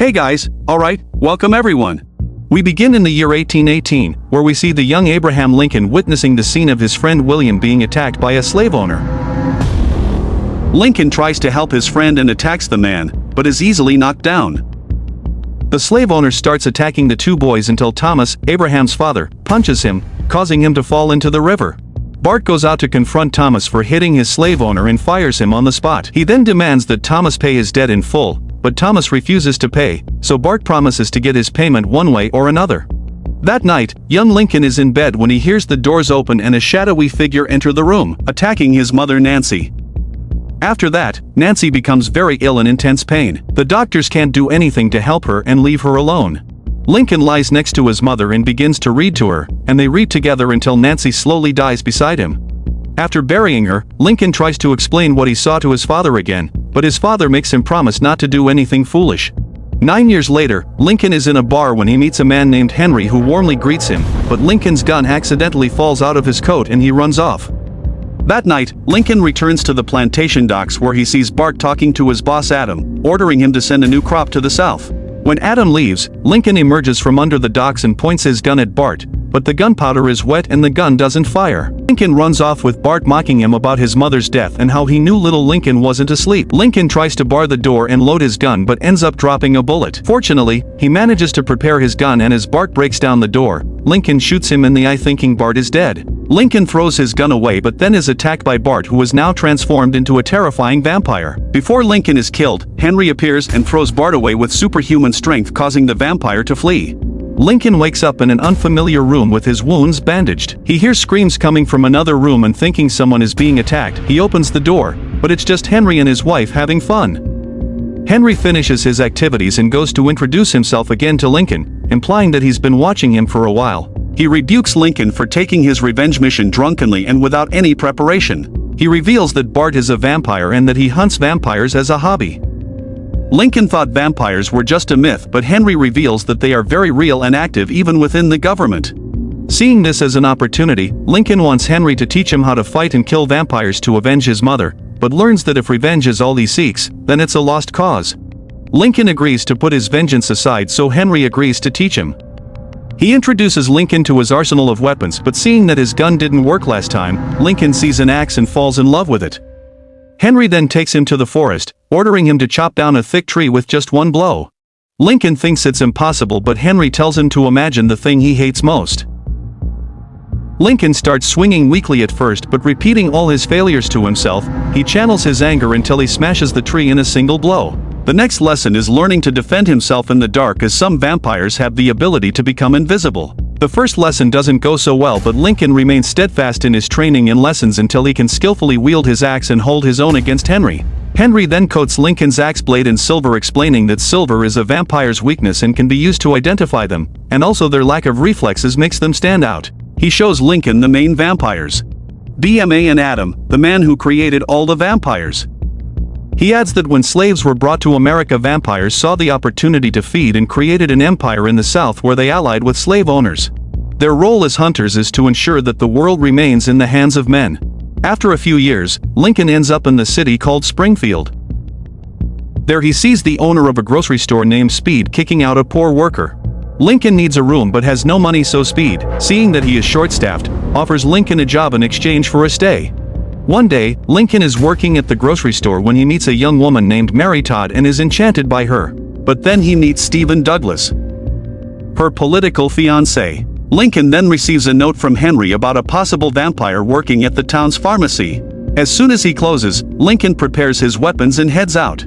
Hey guys, alright, welcome everyone. We begin in the year 1818, where we see the young Abraham Lincoln witnessing the scene of his friend William being attacked by a slave owner. Lincoln tries to help his friend and attacks the man, but is easily knocked down. The slave owner starts attacking the two boys until Thomas, Abraham's father, punches him, causing him to fall into the river. Bart goes out to confront Thomas for hitting his slave owner and fires him on the spot. He then demands that Thomas pay his debt in full, but Thomas refuses to pay, so Bart promises to get his payment one way or another. That night, young Lincoln is in bed when he hears the doors open and a shadowy figure enter the room, attacking his mother Nancy. After that, Nancy becomes very ill and in intense pain. The doctors can't do anything to help her and leave her alone. Lincoln lies next to his mother and begins to read to her, and they read together until Nancy slowly dies beside him. After burying her, Lincoln tries to explain what he saw to his father again, but his father makes him promise not to do anything foolish. 9 years later, Lincoln is in a bar when he meets a man named Henry who warmly greets him, but Lincoln's gun accidentally falls out of his coat and he runs off. That night, Lincoln returns to the plantation docks where he sees Bart talking to his boss Adam, ordering him to send a new crop to the south. When Adam leaves, Lincoln emerges from under the docks and points his gun at Bart, but the gunpowder is wet and the gun doesn't fire. Lincoln runs off with Bart mocking him about his mother's death and how he knew little Lincoln wasn't asleep. Lincoln tries to bar the door and load his gun but ends up dropping a bullet. Fortunately, he manages to prepare his gun, and as Bart breaks down the door, Lincoln shoots him in the eye thinking Bart is dead. Lincoln throws his gun away but then is attacked by Bart, who is now transformed into a terrifying vampire. Before Lincoln is killed, Henry appears and throws Bart away with superhuman strength, causing the vampire to flee. Lincoln wakes up in an unfamiliar room with his wounds bandaged. He hears screams coming from another room and thinking someone is being attacked, he opens the door, but it's just Henry and his wife having fun. Henry finishes his activities and goes to introduce himself again to Lincoln, implying that he's been watching him for a while. He rebukes Lincoln for taking his revenge mission drunkenly and without any preparation. He reveals that Bart is a vampire and that he hunts vampires as a hobby. Lincoln thought vampires were just a myth, but Henry reveals that they are very real and active even within the government. Seeing this as an opportunity, Lincoln wants Henry to teach him how to fight and kill vampires to avenge his mother, but learns that if revenge is all he seeks, then it's a lost cause. Lincoln agrees to put his vengeance aside, so Henry agrees to teach him. He introduces Lincoln to his arsenal of weapons, but seeing that his gun didn't work last time, Lincoln sees an axe and falls in love with it. Henry then takes him to the forest, ordering him to chop down a thick tree with just one blow. Lincoln thinks it's impossible, but Henry tells him to imagine the thing he hates most. Lincoln starts swinging weakly at first, but repeating all his failures to himself, he channels his anger until he smashes the tree in a single blow. The next lesson is learning to defend himself in the dark, as some vampires have the ability to become invisible. The first lesson doesn't go so well, but Lincoln remains steadfast in his training and lessons until he can skillfully wield his axe and hold his own against Henry. Henry then coats Lincoln's axe blade in silver, explaining that silver is a vampire's weakness and can be used to identify them, and also their lack of reflexes makes them stand out. He shows Lincoln the main vampires: BMA and Adam, the man who created all the vampires. He adds that when slaves were brought to America, vampires saw the opportunity to feed and created an empire in the South where they allied with slave owners. Their role as hunters is to ensure that the world remains in the hands of men. After a few years, Lincoln ends up in the city called Springfield. There he sees the owner of a grocery store named Speed kicking out a poor worker. Lincoln needs a room but has no money, so Speed, seeing that he is short-staffed, offers Lincoln a job in exchange for a stay. One day, Lincoln is working at the grocery store when he meets a young woman named Mary Todd and is enchanted by her. But then he meets Stephen Douglas, her political fiancé. Lincoln then receives a note from Henry about a possible vampire working at the town's pharmacy. As soon as he closes, Lincoln prepares his weapons and heads out.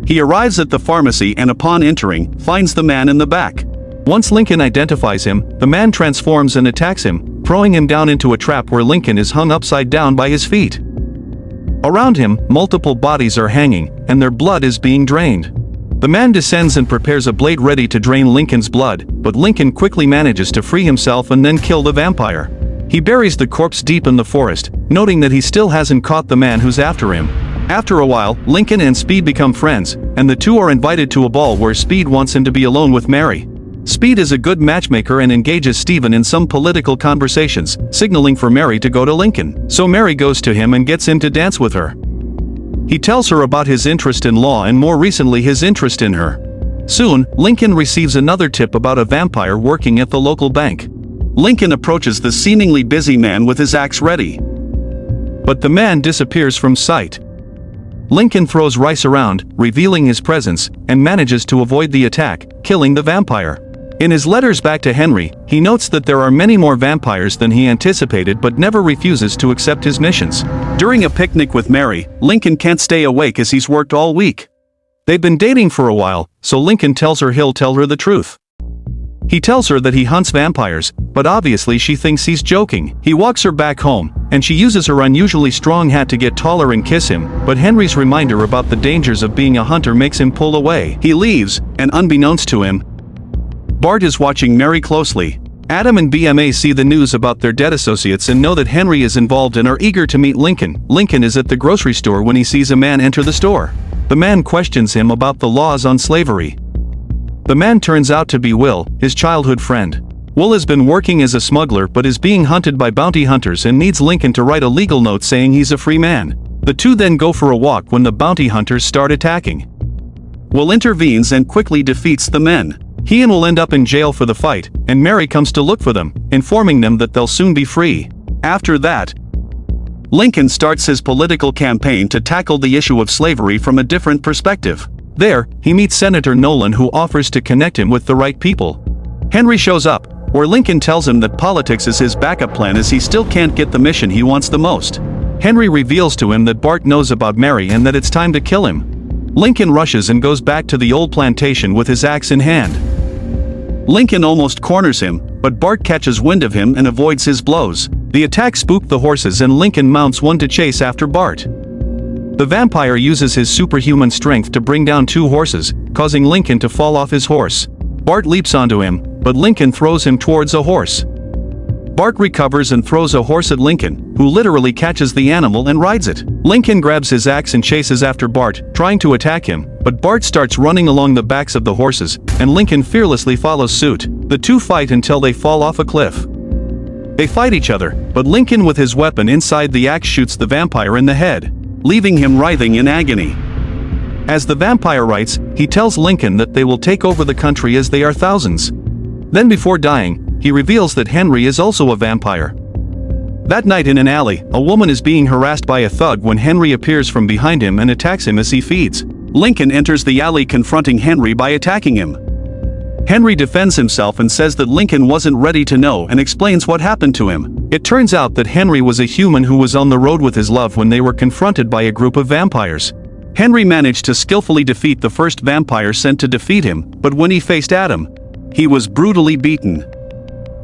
He arrives at the pharmacy and upon entering, finds the man in the back. Once Lincoln identifies him, the man transforms and attacks him, throwing him down into a trap where Lincoln is hung upside down by his feet. Around him, multiple bodies are hanging, and their blood is being drained. The man descends and prepares a blade ready to drain Lincoln's blood, but Lincoln quickly manages to free himself and then kill the vampire. He buries the corpse deep in the forest, noting that he still hasn't caught the man who's after him. After a while, Lincoln and Speed become friends, and the two are invited to a ball where Speed wants him to be alone with Mary. Speed is a good matchmaker and engages Stephen in some political conversations, signaling for Mary to go to Lincoln. So Mary goes to him and gets him to dance with her. He tells her about his interest in law and more recently his interest in her. Soon, Lincoln receives another tip about a vampire working at the local bank. Lincoln approaches the seemingly busy man with his axe ready. But the man disappears from sight. Lincoln throws rice around, revealing his presence, and manages to avoid the attack, killing the vampire. In his letters back to Henry, he notes that there are many more vampires than he anticipated but never refuses to accept his missions. During a picnic with Mary, Lincoln can't stay awake as he's worked all week. They've been dating for a while, so Lincoln tells her he'll tell her the truth. He tells her that he hunts vampires, but obviously she thinks he's joking. He walks her back home, and she uses her unusually strong hat to get taller and kiss him, but Henry's reminder about the dangers of being a hunter makes him pull away. He leaves, and unbeknownst to him, Bart is watching Mary closely. Adam and BMA see the news about their dead associates and know that Henry is involved and are eager to meet Lincoln. Lincoln is at the grocery store when he sees a man enter the store. The man questions him about the laws on slavery. The man turns out to be Will, his childhood friend. Will has been working as a smuggler but is being hunted by bounty hunters and needs Lincoln to write a legal note saying he's a free man. The two then go for a walk when the bounty hunters start attacking. Will intervenes and quickly defeats the men. He and will end up in jail for the fight, and Mary comes to look for them, informing them that they'll soon be free. After that, Lincoln starts his political campaign to tackle the issue of slavery from a different perspective. There, he meets Senator Nolan, who offers to connect him with the right people. Henry shows up, where Lincoln tells him that politics is his backup plan as he still can't get the mission he wants the most. Henry reveals to him that Bart knows about Mary and that it's time to kill him. Lincoln rushes and goes back to the old plantation with his axe in hand. Lincoln almost corners him, but Bart catches wind of him and avoids his blows. The attack spooked the horses and Lincoln mounts one to chase after Bart. The vampire uses his superhuman strength to bring down two horses, causing Lincoln to fall off his horse. Bart leaps onto him, but Lincoln throws him towards a horse. Bart recovers and throws a horse at Lincoln, who literally catches the animal and rides it. Lincoln grabs his axe and chases after Bart, trying to attack him, but Bart starts running along the backs of the horses, and Lincoln fearlessly follows suit. The two fight until they fall off a cliff. They fight each other, but Lincoln with his weapon inside the axe shoots the vampire in the head, leaving him writhing in agony. As the vampire writes, he tells Lincoln that they will take over the country as they are thousands. Then before dying, he reveals that Henry is also a vampire. That night in an alley, a woman is being harassed by a thug when Henry appears from behind him and attacks him as he feeds. Lincoln enters the alley confronting Henry by attacking him. Henry defends himself and says that Lincoln wasn't ready to know and explains what happened to him. It turns out that Henry was a human who was on the road with his love when they were confronted by a group of vampires. Henry managed to skillfully defeat the first vampire sent to defeat him, but when he faced Adam, he was brutally beaten.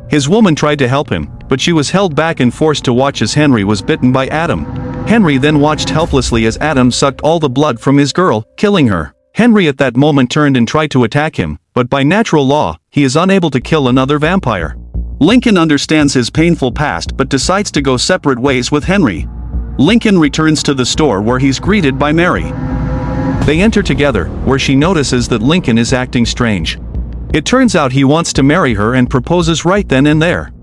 His woman tried to help him, but she was held back and forced to watch as Henry was bitten by Adam. Henry then watched helplessly as Adam sucked all the blood from his girl, killing her. Henry at that moment turned and tried to attack him, but by natural law, he is unable to kill another vampire. Lincoln understands his painful past but decides to go separate ways with Henry. Lincoln returns to the store where he's greeted by Mary. They enter together, where she notices that Lincoln is acting strange. It turns out he wants to marry her and proposes right then and there.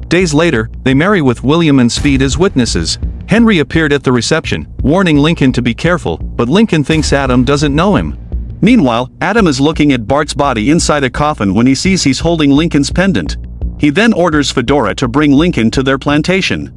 Days later, they marry with William and Speed as witnesses. Henry appeared at the reception, warning Lincoln to be careful, but Lincoln thinks Adam doesn't know him. Meanwhile, Adam is looking at Bart's body inside a coffin when he sees he's holding Lincoln's pendant. He then orders Fedora to bring Lincoln to their plantation.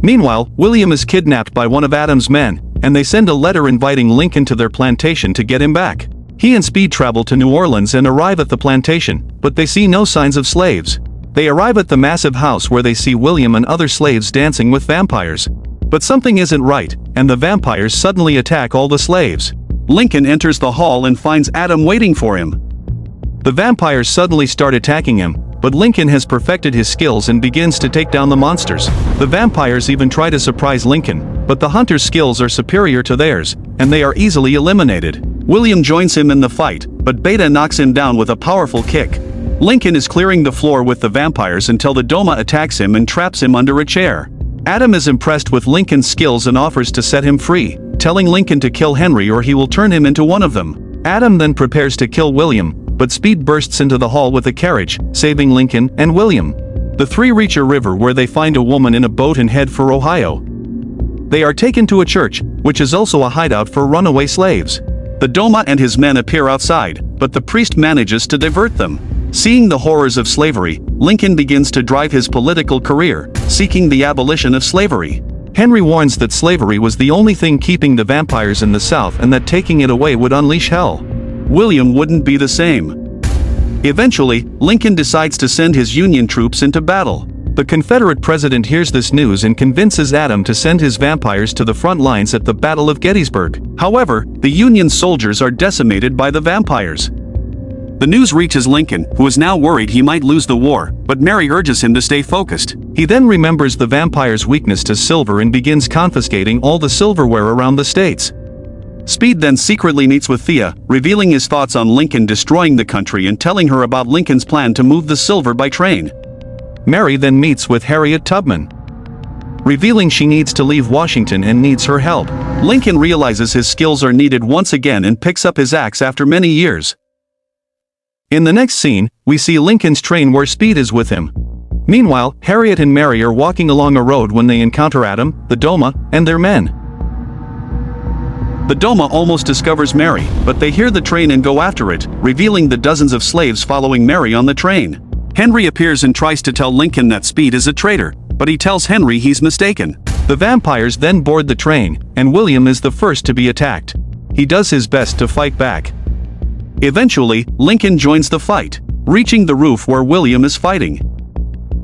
Meanwhile, William is kidnapped by one of Adam's men, and they send a letter inviting Lincoln to their plantation to get him back. He and Speed travel to New Orleans and arrive at the plantation, but they see no signs of slaves. They arrive at the massive house where they see William and other slaves dancing with vampires. But something isn't right, and the vampires suddenly attack all the slaves. Lincoln enters the hall and finds Adam waiting for him. The vampires suddenly start attacking him, but Lincoln has perfected his skills and begins to take down the monsters. The vampires even try to surprise Lincoln, but the hunter's skills are superior to theirs, and they are easily eliminated. William joins him in the fight, but Beta knocks him down with a powerful kick. Lincoln is clearing the floor with the vampires until the Doma attacks him and traps him under a chair. Adam is impressed with Lincoln's skills and offers to set him free, telling Lincoln to kill Henry or he will turn him into one of them. Adam then prepares to kill William, but Speed bursts into the hall with a carriage, saving Lincoln and William. The three reach a river where they find a woman in a boat and head for Ohio. They are taken to a church, which is also a hideout for runaway slaves. The Doma and his men appear outside, but the priest manages to divert them. Seeing the horrors of slavery, Lincoln begins to drive his political career, seeking the abolition of slavery. Henry warns that slavery was the only thing keeping the vampires in the South and that taking it away would unleash hell. William wouldn't be the same. Eventually, Lincoln decides to send his Union troops into battle. The Confederate president hears this news and convinces Adam to send his vampires to the front lines at the Battle of Gettysburg. However, the Union soldiers are decimated by the vampires. The news reaches Lincoln, who is now worried he might lose the war, but Mary urges him to stay focused. He then remembers the vampires' weakness to silver and begins confiscating all the silverware around the states. Speed then secretly meets with Thea, revealing his thoughts on Lincoln destroying the country and telling her about Lincoln's plan to move the silver by train. Mary then meets with Harriet Tubman, revealing she needs to leave Washington and needs her help. Lincoln realizes his skills are needed once again and picks up his axe after many years. In the next scene, we see Lincoln's train where Speed is with him. Meanwhile, Harriet and Mary are walking along a road when they encounter Adam, the Doma, and their men. The Doma almost discovers Mary, but they hear the train and go after it, revealing the dozens of slaves following Mary on the train. Henry appears and tries to tell Lincoln that Speed is a traitor, but he tells Henry he's mistaken. The vampires then board the train, and William is the first to be attacked. He does his best to fight back. Eventually, Lincoln joins the fight, reaching the roof where William is fighting.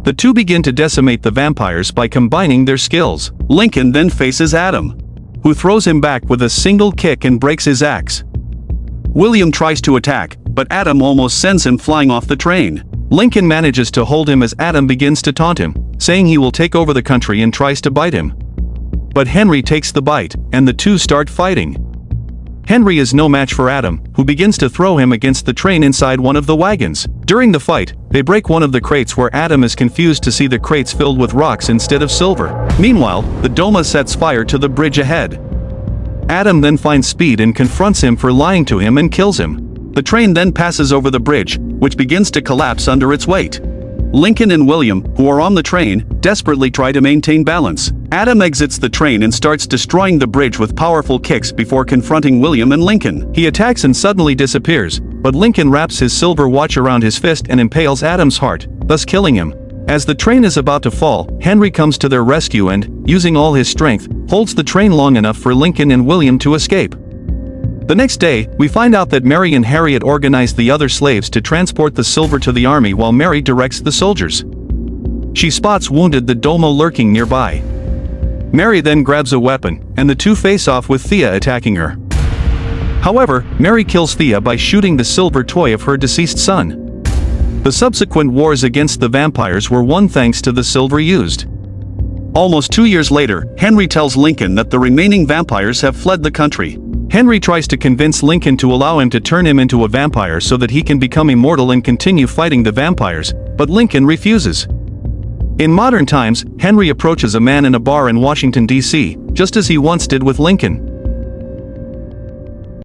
The two begin to decimate the vampires by combining their skills. Lincoln then faces Adam, who throws him back with a single kick and breaks his axe. William tries to attack, but Adam almost sends him flying off the train. Lincoln manages to hold him as Adam begins to taunt him, saying he will take over the country and tries to bite him. But Henry takes the bite, and the two start fighting. Henry is no match for Adam, who begins to throw him against the train inside one of the wagons. During the fight, they break one of the crates where Adam is confused to see the crates filled with rocks instead of silver. Meanwhile, the Doma sets fire to the bridge ahead. Adam then finds Speed and confronts him for lying to him and kills him. The train then passes over the bridge, which begins to collapse under its weight. Lincoln and William, who are on the train, desperately try to maintain balance. Adam exits the train and starts destroying the bridge with powerful kicks before confronting William and Lincoln. He attacks and suddenly disappears, but Lincoln wraps his silver watch around his fist and impales Adam's heart, thus killing him. As the train is about to fall, Henry comes to their rescue and, using all his strength, holds the train long enough for Lincoln and William to escape. The next day, we find out that Mary and Harriet organized the other slaves to transport the silver to the army while Mary directs the soldiers. She spots wounded the Doma lurking nearby. Mary then grabs a weapon, and the two face off with Thea attacking her. However, Mary kills Thea by shooting the silver toy of her deceased son. The subsequent wars against the vampires were won thanks to the silver used. Almost 2 years later, Henry tells Lincoln that the remaining vampires have fled the country. Henry tries to convince Lincoln to allow him to turn him into a vampire so that he can become immortal and continue fighting the vampires, but Lincoln refuses. In modern times, Henry approaches a man in a bar in Washington, D.C., just as he once did with Lincoln.